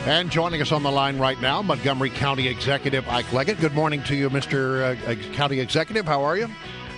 And joining us on the line right now, Montgomery County Executive Ike Leggett. Good morning to you, Mr. County Executive. How are you?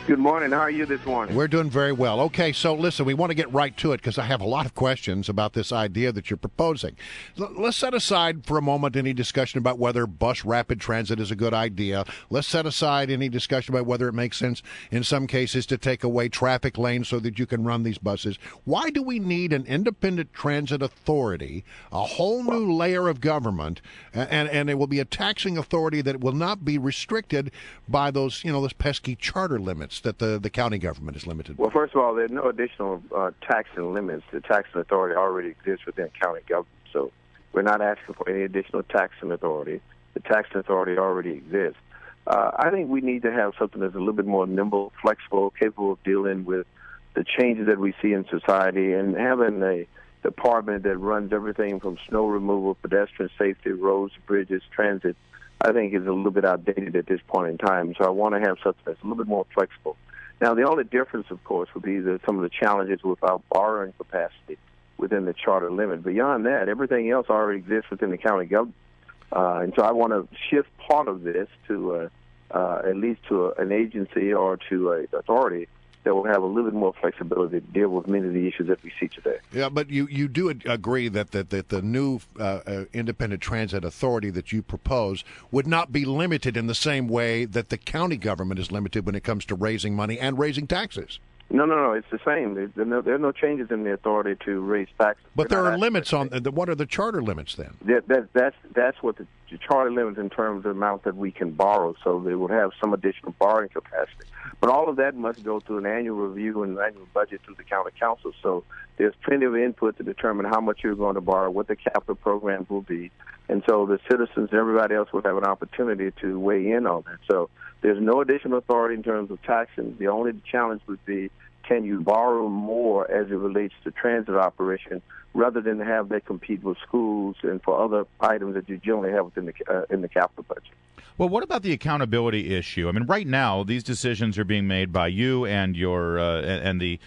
Good morning. How are you this morning? We're doing very well. Okay, so listen, we want to get right to it because I have a lot of questions about this idea that you're proposing. Let's set aside for a moment any discussion about whether bus rapid transit is a good idea. Let's set aside any discussion about whether it makes sense in some cases to take away traffic lanes so that you can run these buses. Why do we need an independent transit authority, a whole new layer of government, and it will be a taxing authority that will not be restricted by those pesky charter limits that the county government is limited by? Well, first of all, there's no additional taxing limits. The taxing authority already exists within county government, so we're not asking for any additional taxing authority. The taxing authority already exists. I think we need to have something that's a little bit more nimble, flexible, capable of dealing with the changes that we see in society, and having a department that runs everything from snow removal, pedestrian safety, roads, bridges, transit, I think is a little bit outdated at this point in time. So I want to have something that's a little bit more flexible. Now, the only difference, of course, would be some of the challenges with our borrowing capacity within the charter limit. Beyond that, everything else already exists within the county government. And so I want to shift part of this to at least to an agency or to an authority that will have a little bit more flexibility to deal with many of the issues that we see today. Yeah, but you do agree that the new independent transit authority that you propose would not be limited in the same way that the county government is limited when it comes to raising money and raising taxes. No, it's the same. There are no changes in the authority to raise taxes. But there are limits on what are the charter limits then? That's what the charter limits in terms of the amount that we can borrow. So they would have some additional borrowing capacity. But all of that must go through an annual review and an annual budget through the county council. So there's plenty of input to determine how much you're going to borrow, what the capital programs will be. And so the citizens and everybody else will have an opportunity to weigh in on that. So there's no additional authority in terms of taxing. The only challenge would be, can you borrow more as it relates to transit operation rather than have that compete with schools and for other items that you generally have within in the capital budget? Well, what about the accountability issue? I mean, right now, these decisions are being made by you and your and the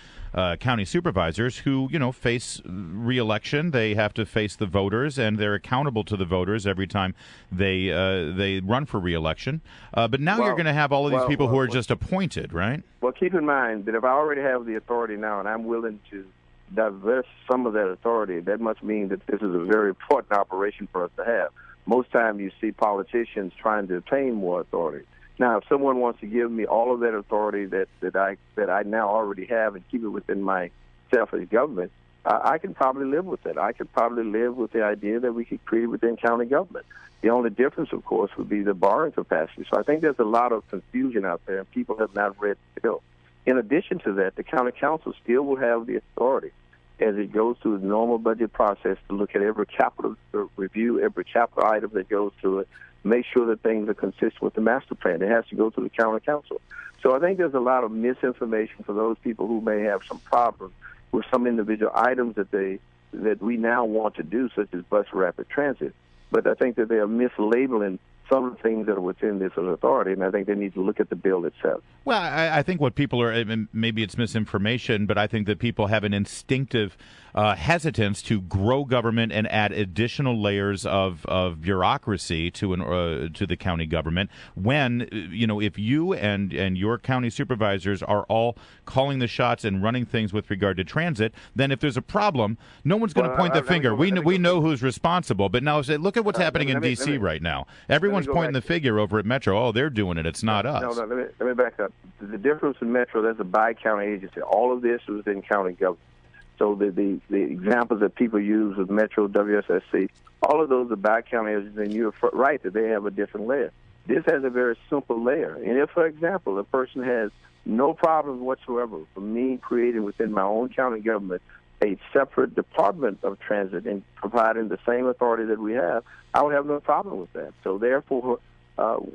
county supervisors who, face re-election. They have to face the voters, and they're accountable to the voters every time they run for re-election. But now you're going to have all of these people who are just appointed, right? Well, keep in mind that if I already have the authority now and I'm willing to divest some of that authority, that must mean that this is a very important operation for us to have. Most times you see politicians trying to obtain more authority. Now, if someone wants to give me all of that authority that I now already have and keep it within myself as government, I can probably live with it. I could probably live with the idea that we could create within county government. The only difference, of course, would be the borrowing capacity. So I think there's a lot of confusion out there, and people have not read the bill. In addition to that, the county council still will have the authority as it goes through the normal budget process to look at every capital review, every capital item that goes through it, make sure that things are consistent with the master plan. It has to go to the county council. So I think there's a lot of misinformation for those people who may have some problems with some individual items that we now want to do, such as bus rapid transit. But I think that they are mislabeling some of the things that are within this authority, and I think they need to look at the bill itself. Well, I think what people are, maybe it's misinformation, but I think that people have an instinctive hesitance to grow government and add additional layers of bureaucracy to the county government when, if you and your county supervisors are all calling the shots and running things with regard to transit, then if there's a problem, no one's going to point the finger. We know who's responsible. But now, look at what's happening in D.C. right now. Everyone's pointing the finger over at Metro. Oh, they're doing it. It's not us. No, let me back up. The difference in Metro, there's a bi-county agency. All of this is within county government. So the examples that people use with Metro, WSSC, all of those are bi-county agencies, and you're right that they have a different layer. This has a very simple layer. And if, for example, a person has no problem whatsoever for me creating within my own county government a separate department of transit and providing the same authority that we have, I would have no problem with that. So therefore,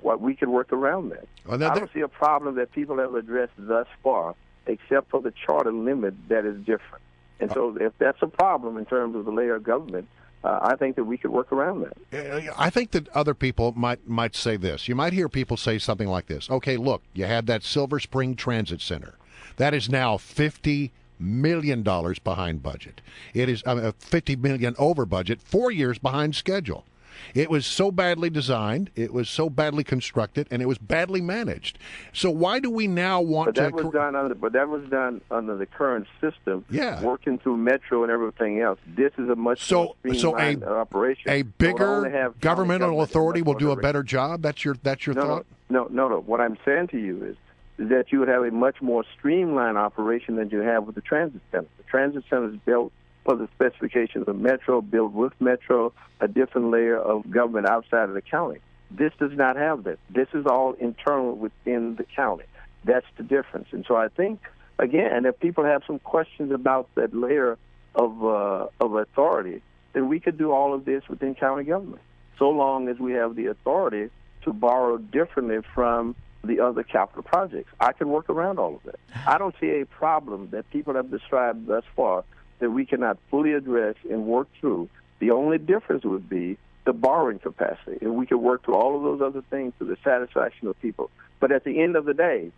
what we can work around that. Well, I don't see a problem that people have addressed thus far, except for the charter limit that is different. And so if that's a problem in terms of the layer of government, I think that we could work around that. I think that other people might say this. You might hear people say something like this. Okay, look, you had that Silver Spring Transit Center. That is now $50 million behind budget. It is $50 million over budget, 4 years behind schedule. It was so badly designed, it was so badly constructed, and it was badly managed. So why do we now want But that was done under the current system, working through Metro and everything else. This is a much more streamlined operation. A bigger governmental authority will do a better job? That's your thought? No. What I'm saying to you is that you would have a much more streamlined operation than you have with the transit center. The transit center is built for the specifications of Metro, built with Metro, a different layer of government outside of the county. This does not have that. This is all internal within the county. That's the difference. And so I think, again, if people have some questions about that layer of authority, then we could do all of this within county government, so long as we have the authority to borrow differently from the other capital projects. I can work around all of that. I don't see a problem that people have described thus far that we cannot fully address and work through. The only difference would be the borrowing capacity, and we could work through all of those other things to the satisfaction of people. But at the end of the day,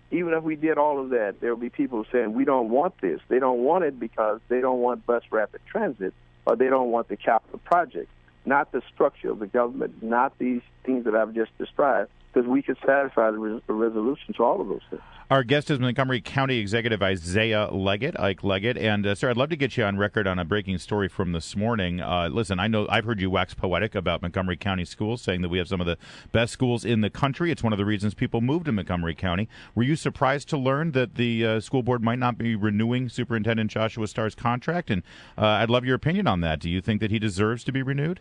even if we did all of that, there will be people saying, we don't want this. They don't want it because they don't want bus rapid transit, or they don't want the capital project, not the structure of the government, not these things that I've just described, because we could satisfy the resolution to all of those things. Our guest is Montgomery County Executive Isiah Leggett, Ike Leggett. And, sir, I'd love to get you on record on a breaking story from this morning. Listen, I know I've heard you wax poetic about Montgomery County schools, saying that we have some of the best schools in the country. It's one of the reasons people move to Montgomery County. Were you surprised to learn that the school board might not be renewing Superintendent Joshua Starr's contract? And I'd love your opinion on that. Do you think that he deserves to be renewed?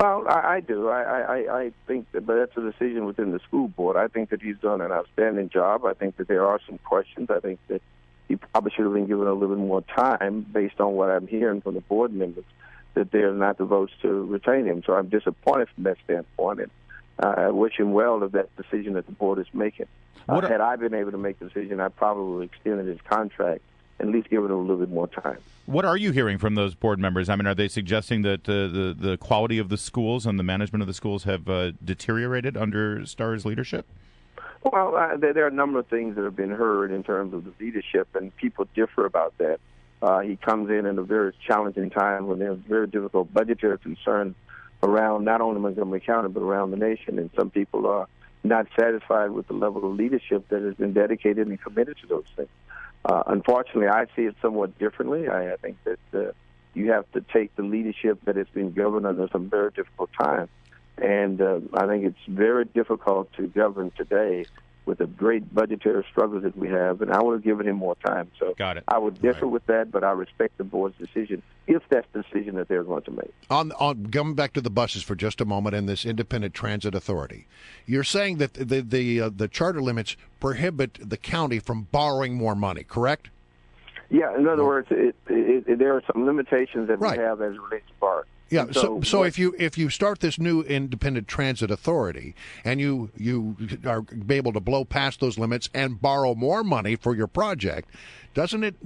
Well, I do. I think that, but that's a decision within the school board. I think that he's done an outstanding job. I think that there are some questions. I think that he probably should have been given a little bit more time, based on what I'm hearing from the board members, that they're not the votes to retain him. So I'm disappointed from that standpoint. And I wish him well of that decision that the board is making. Had I been able to make the decision, I probably would have extended his contract and at least give it a little bit more time. What are you hearing from those board members? I mean, are they suggesting that the quality of the schools and the management of the schools have deteriorated under Starr's leadership? Well, there are a number of things that have been heard in terms of the leadership, and people differ about that. He comes in a very challenging time when there's very difficult budgetary concerns around not only Montgomery County but around the nation, and some people are not satisfied with the level of leadership that has been dedicated and committed to those things. Unfortunately, I see it somewhat differently. I think that you have to take the leadership that has been governed under some very difficult times. And I think it's very difficult to govern today with the great budgetary struggles that we have, and I would have given him more time. So I would differ with that, but I respect the board's decision, if that's the decision that they're going to make. On coming back to the buses for just a moment and this independent transit authority, you're saying that the charter limits prohibit the county from borrowing more money, correct? Yeah, in other words, there are some limitations that we have as it relates to borrowing. Yeah. So if you start this new independent transit authority and you are able to blow past those limits and borrow more money for your project, doesn't it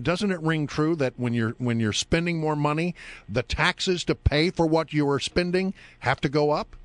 ring true that when you're spending more money, the taxes to pay for what you are spending have to go up?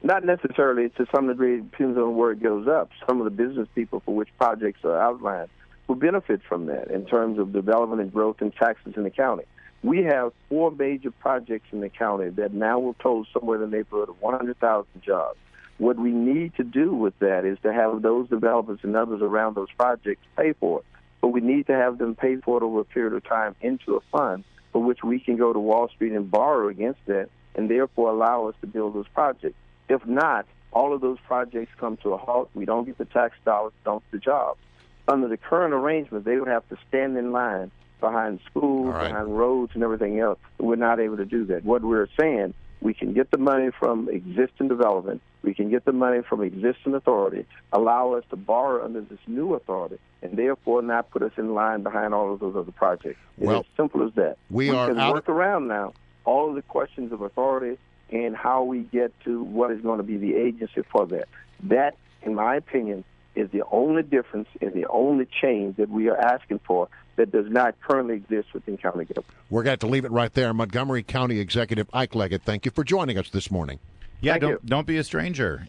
Not necessarily. To some degree, it depends on where it goes up. Some of the business people for which projects are outlined will benefit from that in terms of development and growth and taxes in the county. We have 4 major projects in the county that now will total somewhere in the neighborhood of 100,000 jobs. What we need to do with that is to have those developers and others around those projects pay for it. But we need to have them pay for it over a period of time into a fund for which we can go to Wall Street and borrow against that and therefore allow us to build those projects. If not, all of those projects come to a halt. We don't get the tax dollars, don't get the jobs. Under the current arrangement, they would have to stand in line behind schools, behind roads, and everything else. We're not able to do that. What we're saying, we can get the money from existing development, we can get the money from existing authority, allow us to borrow under this new authority, and therefore not put us in line behind all of those other projects. It's as simple as that. We can work around now all of the questions of authority and how we get to what is going to be the agency for that. That, in my opinion, is the only difference and the only change that we are asking for that does not currently exist within county government. We're going to leave it right there. Montgomery County Executive Ike Leggett, thank you for joining us this morning. Yeah, don't be a stranger.